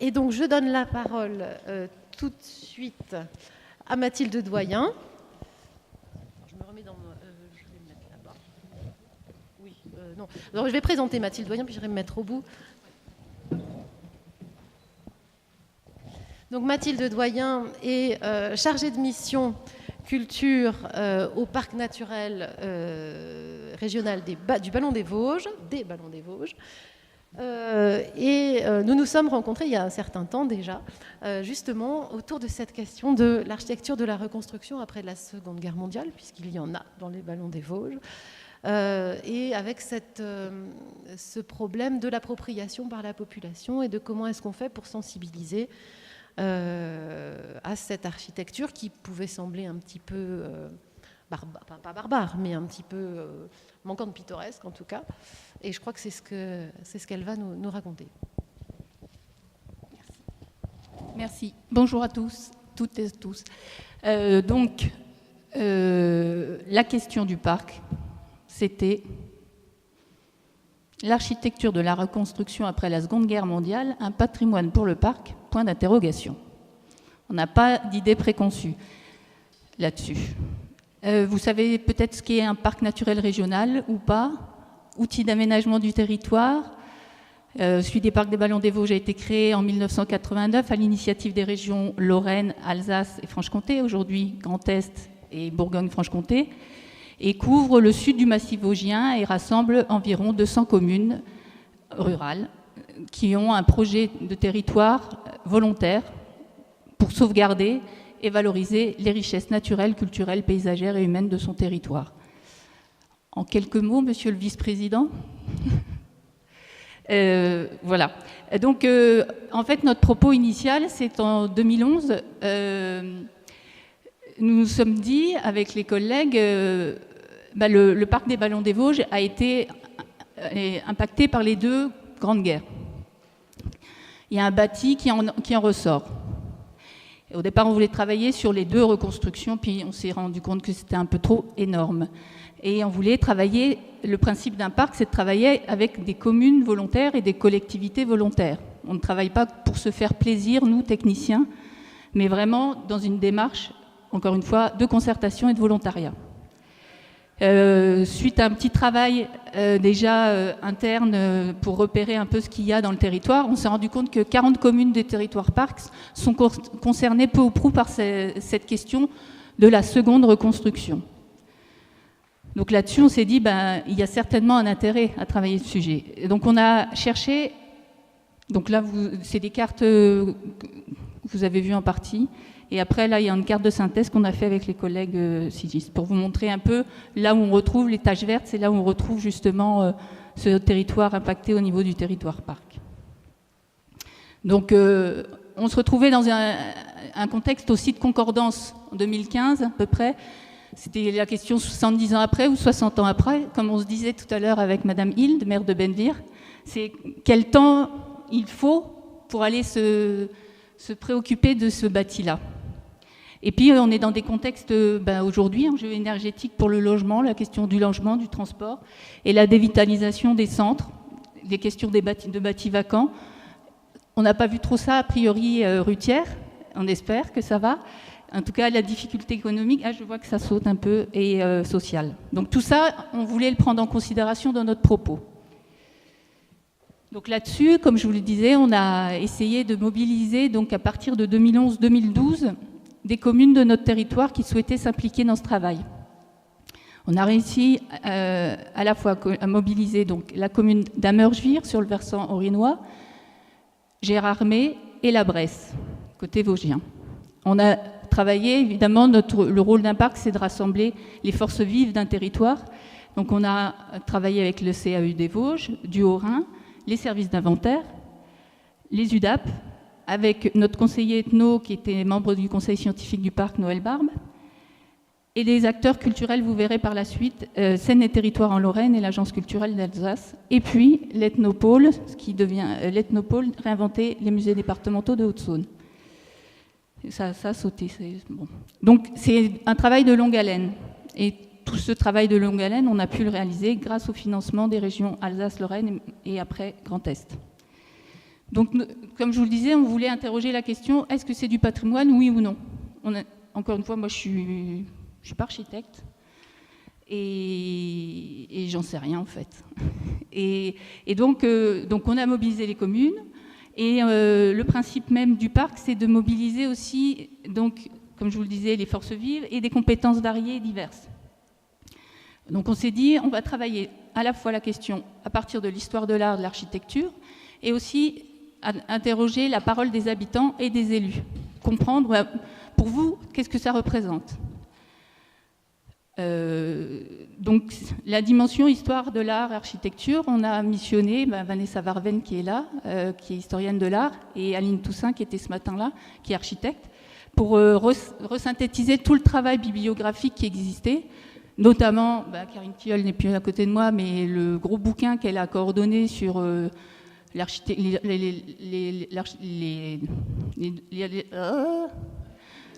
Et donc, je donne la parole tout de suite à Mathilde Doyen. Je me remets dans... je vais me mettre là-bas. Oui, non. Alors, je vais présenter Mathilde Doyen, puis je vais me mettre au bout. Donc, Mathilde Doyen est chargée de mission culture au parc naturel régional du Ballon des Vosges, des Ballons des Vosges. Nous nous sommes rencontrés il y a un certain temps déjà, justement autour de cette question de l'architecture de la reconstruction après la Seconde Guerre mondiale, puisqu'il y en a dans les Ballons des Vosges, et avec ce problème de l'appropriation par la population et de comment est-ce qu'on fait pour sensibiliser à cette architecture qui pouvait sembler un petit peu, pas barbare, mais un petit peu manquant de pittoresque en tout cas. Et je crois que c'est ce qu'elle va nous raconter. Merci. Bonjour à tous, toutes et tous. La question du parc, c'était l'architecture de la reconstruction après la Seconde Guerre mondiale, un patrimoine pour le parc, point d'interrogation. On n'a pas d'idée préconçue là-dessus. Vous savez peut-être ce qu'est un parc naturel régional ou pas, outil d'aménagement du territoire. Celui des parcs des Ballons des Vosges a été créé en 1989 à l'initiative des régions Lorraine, Alsace et Franche-Comté, aujourd'hui Grand Est et Bourgogne-Franche-Comté, et couvre le sud du massif vosgien et rassemble environ 200 communes rurales qui ont un projet de territoire volontaire pour sauvegarder et valoriser les richesses naturelles, culturelles, paysagères et humaines de son territoire. En quelques mots, monsieur le vice-président. Voilà. Donc, en fait, notre propos initial, c'est en 2011. Nous nous sommes dit, avec les collègues, le parc des Ballons des Vosges a été impacté par les deux grandes guerres. Il y a un bâti qui en ressort. Au départ, on voulait travailler sur les deux reconstructions, puis on s'est rendu compte que c'était un peu trop énorme. Et on voulait travailler, le principe d'un parc, c'est de travailler avec des communes volontaires et des collectivités volontaires. On ne travaille pas pour se faire plaisir, nous, techniciens, mais vraiment dans une démarche, encore une fois, de concertation et de volontariat. Suite à un petit travail interne pour repérer un peu ce qu'il y a dans le territoire, on s'est rendu compte que 40 communes des territoires parcs sont concernées peu ou prou par cette question de la seconde reconstruction. Donc là-dessus, on s'est dit, il y a certainement un intérêt à travailler ce sujet. Et donc on a cherché, donc là, c'est des cartes que vous avez vues en partie. Et après, là, il y a une carte de synthèse qu'on a fait avec les collègues sigistes pour vous montrer un peu là où on retrouve les taches vertes, c'est là où on retrouve justement ce territoire impacté au niveau du territoire parc. Donc, on se retrouvait dans un contexte aussi de concordance en 2015 à peu près. C'était la question 70 ans après ou 60 ans après, comme on se disait tout à l'heure avec Madame Hilde, maire de Bennevire. C'est quel temps il faut pour aller se préoccuper de ce bâti-là. Et puis, on est dans des contextes, aujourd'hui, enjeux énergétiques pour le logement, la question du logement, du transport, et la dévitalisation des centres, les questions de bâtis vacants. On n'a pas vu trop ça, a priori, Rutière. On espère que ça va. En tout cas, la difficulté économique, je vois que ça saute un peu, et sociale. Donc tout ça, on voulait le prendre en considération dans notre propos. Donc là-dessus, comme je vous le disais, on a essayé de mobiliser, donc à partir de 2011-2012, des communes de notre territoire qui souhaitaient s'impliquer dans ce travail. On a réussi à la fois à mobiliser donc, la commune d'Amergevire sur le versant orinois, Gérardmer et la Bresse, côté vosgien. On a travaillé, évidemment, le rôle d'un parc, c'est de rassembler les forces vives d'un territoire. Donc on a travaillé avec le CAU des Vosges, du Haut-Rhin, les services d'inventaire, les UDAP, avec notre conseiller ethno qui était membre du conseil scientifique du parc, Noël Barbe, et des acteurs culturels, vous verrez par la suite, Seine et Territoires en Lorraine et l'Agence culturelle d'Alsace, et puis l'Ethnopôle, ce qui devient l'Ethnopôle, réinventer les musées départementaux de Haute-Saône. Ça a sauté. Bon. Donc c'est un travail de longue haleine. Et tout ce travail de longue haleine, on a pu le réaliser grâce au financement des régions Alsace-Lorraine et après Grand Est. Donc, comme je vous le disais, on voulait interroger la question, est-ce que c'est du patrimoine, oui ou non? Encore une fois, moi, je suis pas architecte et j'en sais rien, en fait. Et donc, on a mobilisé les communes et le principe même du parc, c'est de mobiliser aussi, donc, comme je vous le disais, les forces vives et des compétences variées et diverses. Donc, on s'est dit, on va travailler à la fois la question à partir de l'histoire de l'art, de l'architecture, et aussi interroger la parole des habitants et des élus. Comprendre, pour vous, qu'est-ce que ça représente. Donc, la dimension histoire de l'art, architecture, on a missionné Vanessa Varven qui est là, qui est historienne de l'art, et Aline Toussaint qui était ce matin-là, qui est architecte, pour resynthétiser tout le travail bibliographique qui existait, notamment, Karine Thiol n'est plus à côté de moi, mais le gros bouquin qu'elle a coordonné sur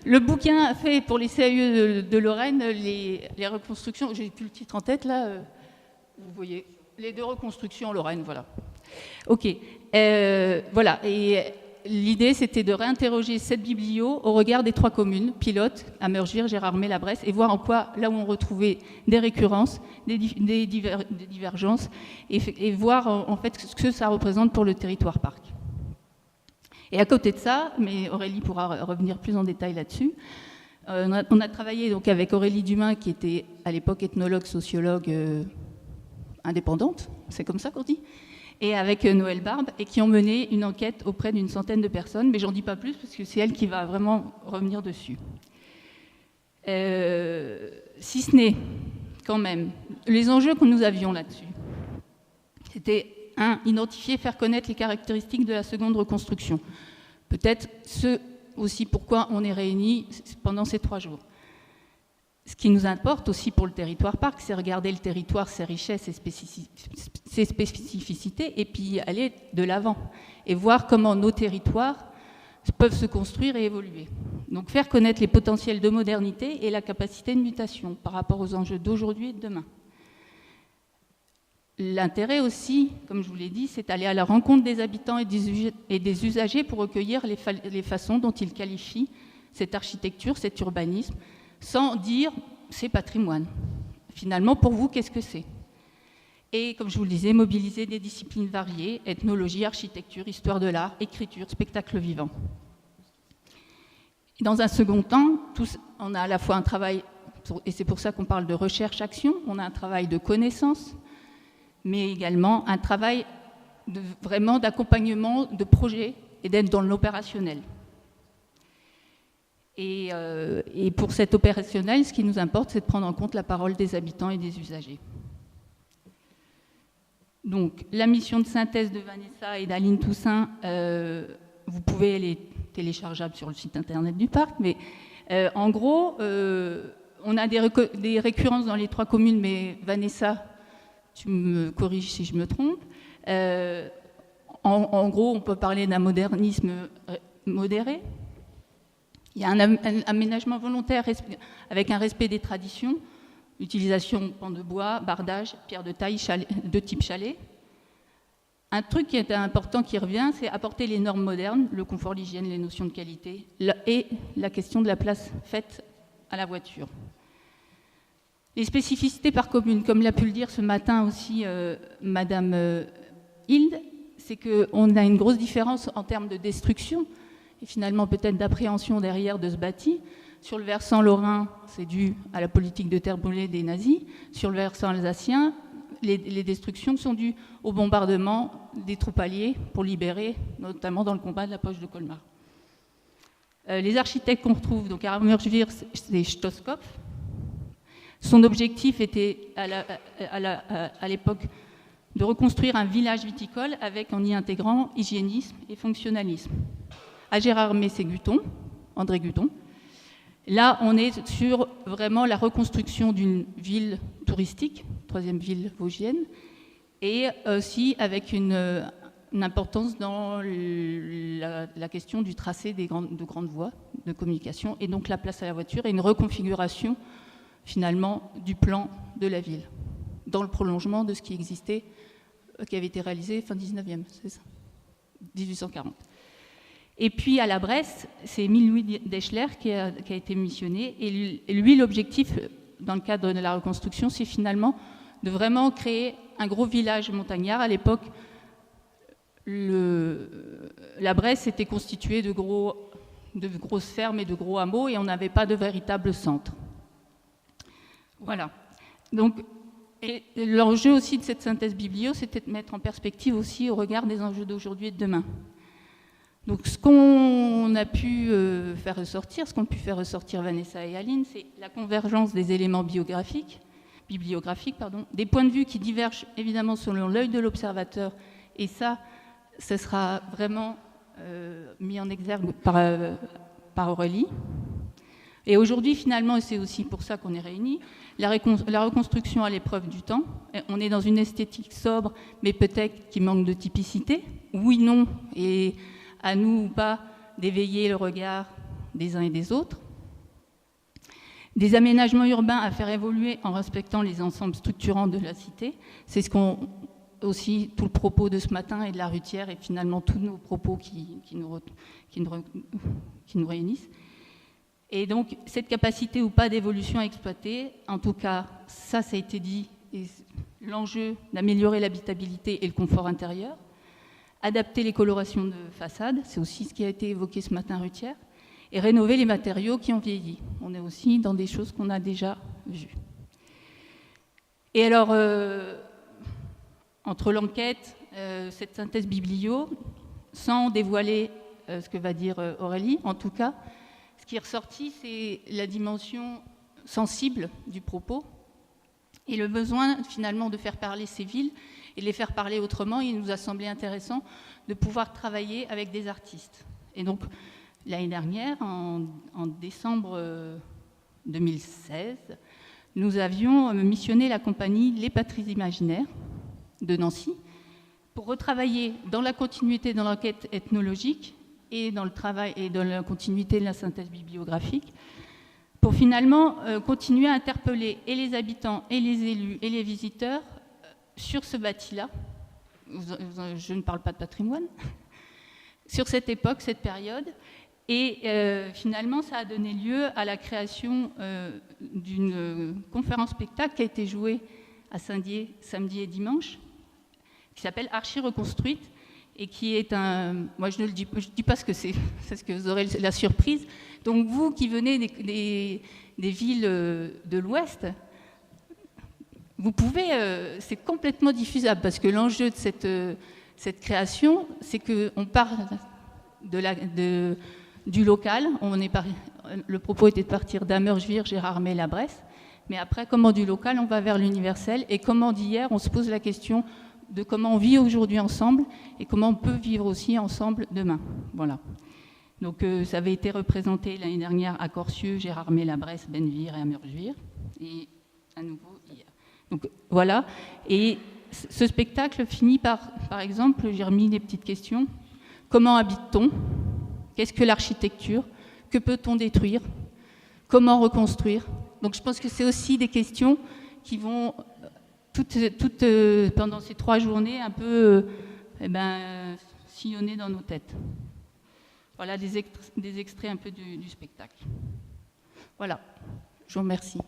le bouquin fait pour les CAE de Lorraine, les reconstructions, j'ai plus le titre en tête là, vous voyez, les 2 reconstructions en Lorraine, voilà. Ok, voilà, et l'idée c'était de réinterroger cette biblio au regard des 3 communes, pilotes, Amergir, Gérardmer, La Bresse, et voir en quoi, là où on retrouvait des récurrences, des divergences, et voir en fait ce que ça représente pour le territoire parc. Et à côté de ça, mais Aurélie pourra revenir plus en détail là-dessus, on a travaillé donc avec Aurélie Dumain, qui était à l'époque ethnologue, sociologue indépendante, c'est comme ça qu'on dit, et avec Noël Barbe, et qui ont mené une enquête auprès d'une centaine de personnes, mais j'en dis pas plus parce que c'est elle qui va vraiment revenir dessus. Si ce n'est, quand même, les enjeux que nous avions là-dessus, c'était, 1, identifier, faire connaître les caractéristiques de la seconde reconstruction. Peut-être ce aussi pourquoi on est réunis pendant ces 3 jours. Ce qui nous importe aussi pour le territoire parc, c'est regarder le territoire, ses richesses, ses spécificités, et puis aller de l'avant, et voir comment nos territoires peuvent se construire et évoluer. Donc faire connaître les potentiels de modernité et la capacité de mutation par rapport aux enjeux d'aujourd'hui et de demain. L'intérêt aussi, comme je vous l'ai dit, c'est d'aller à la rencontre des habitants et des usagers pour recueillir les façons dont ils qualifient cette architecture, cet urbanisme, sans dire c'est patrimoine. Finalement, pour vous, qu'est-ce que c'est? Et comme je vous le disais, mobiliser des disciplines variées, ethnologie, architecture, histoire de l'art, écriture, spectacle vivant. Et dans un second temps, on a à la fois un travail, et c'est pour ça qu'on parle de recherche-action, on a un travail de connaissance, mais également un travail vraiment d'accompagnement de projets et d'être dans l'opérationnel. Et pour cet opérationnel, ce qui nous importe, c'est de prendre en compte la parole des habitants et des usagers. Donc, la mission de synthèse de Vanessa et d'Aline Toussaint, vous pouvez, elle est téléchargeable sur le site internet du parc, mais en gros, on a des récurrences dans les 3 communes, mais Vanessa, tu me corriges si je me trompe. En gros, on peut parler d'un modernisme modéré. Il y a un aménagement volontaire avec un respect des traditions, utilisation pan de bois, bardage, pierre de taille, de type chalet. Un truc qui est important qui revient, c'est apporter les normes modernes, le confort, l'hygiène, les notions de qualité et la question de la place faite à la voiture. Les spécificités par commune, comme l'a pu le dire ce matin aussi Madame Hilde, c'est qu'on a une grosse différence en termes de destruction et finalement peut-être d'appréhension derrière de ce bâti. Sur le versant lorrain, c'est dû à la politique de terre brûlée des nazis. Sur le versant alsacien, les destructions sont dues au bombardement des troupes alliées pour libérer, notamment dans le combat de la poche de Colmar. Les architectes qu'on retrouve, donc à Amergir, c'est Stoskopf. Son objectif était à l'époque de reconstruire un village viticole avec, en y intégrant hygiénisme et fonctionnalisme. À Gérardmer, c'est Guton, André Guton. Là, on est sur vraiment la reconstruction d'une ville touristique, 3e ville vosgienne, et aussi avec une importance dans la question du tracé de grandes voies de communication, et donc la place à la voiture, et une reconfiguration finalement du plan de la ville, dans le prolongement de ce qui existait, qui avait été réalisé fin 19e, c'est ça, 1840. Et puis à la Bresse, c'est Émile Louis Deschler qui a été missionné. Et lui, l'objectif, dans le cadre de la reconstruction, c'est finalement de vraiment créer un gros village montagnard. À l'époque, la Bresse était constituée de grosses fermes et de gros hameaux, et on n'avait pas de véritable centre. Voilà. Donc, l'enjeu aussi de cette synthèse biblio, c'était de mettre en perspective aussi au regard des enjeux d'aujourd'hui et de demain. Donc, ce qu'on a pu faire ressortir, ce qu'ont pu faire ressortir Vanessa et Aline, c'est la convergence des éléments bibliographiques, des points de vue qui divergent évidemment selon l'œil de l'observateur, et ça, ce sera vraiment mis en exergue par Aurélie. Et aujourd'hui, finalement, et c'est aussi pour ça qu'on est réunis, la reconstruction à l'épreuve du temps. On est dans une esthétique sobre, mais peut-être qui manque de typicité. Oui, non, et à nous ou pas d'éveiller le regard des uns et des autres. Des aménagements urbains à faire évoluer en respectant les ensembles structurants de la cité. C'est aussi tout le propos de ce matin et de la Rutière, et finalement tous nos propos qui nous réunissent. Et donc cette capacité ou pas d'évolution à exploiter, en tout cas ça a été dit, et l'enjeu d'améliorer l'habitabilité et le confort intérieur, adapter les colorations de façade, c'est aussi ce qui a été évoqué ce matin Rutière, et rénover les matériaux qui ont vieilli. On est aussi dans des choses qu'on a déjà vues. Et alors, entre l'enquête, cette synthèse biblio, sans dévoiler ce que va dire Aurélie, en tout cas, ce qui est ressorti, c'est la dimension sensible du propos et le besoin finalement de faire parler ces villes et de les faire parler autrement. Il nous a semblé intéressant de pouvoir travailler avec des artistes. Et donc, l'année dernière, en décembre 2016, nous avions missionné la compagnie Les Patries Imaginaires de Nancy pour retravailler dans la continuité de l'enquête ethnologique et dans le travail et dans la continuité de la synthèse bibliographique, pour finalement continuer à interpeller et les habitants et les élus et les visiteurs sur ce bâti-là. Je ne parle pas de patrimoine, sur cette époque, cette période. Et finalement, ça a donné lieu à la création d'une conférence-spectacle qui a été jouée à Saint-Dié samedi et dimanche, qui s'appelle Archi reconstruite, et qui est moi je ne le dis, je dis pas ce que c'est ce que vous aurez la surprise. Donc vous qui venez des villes de l'Ouest, vous pouvez, c'est complètement diffusable, parce que l'enjeu de cette création, c'est qu'on part du local. Le propos était de partir d'Amergevir, Gérardmer, la Bresse, mais après, comment du local, on va vers l'universel, et comment d'hier, on se pose la question de comment on vit aujourd'hui ensemble et comment on peut vivre aussi ensemble demain. Voilà. Donc ça avait été représenté l'année dernière à Corcieux, Gérardmer, la Bresse, Bennevire et Amergevir, et à nouveau hier. Donc voilà. Et ce spectacle finit par exemple, j'ai remis des petites questions. Comment habite-t-on? Qu'est-ce que l'architecture? Que peut-on détruire? Comment reconstruire? Donc je pense que c'est aussi des questions qui vont pendant ces 3 journées un peu sillonner dans nos têtes. Voilà des extraits un peu du spectacle. Voilà, je vous remercie.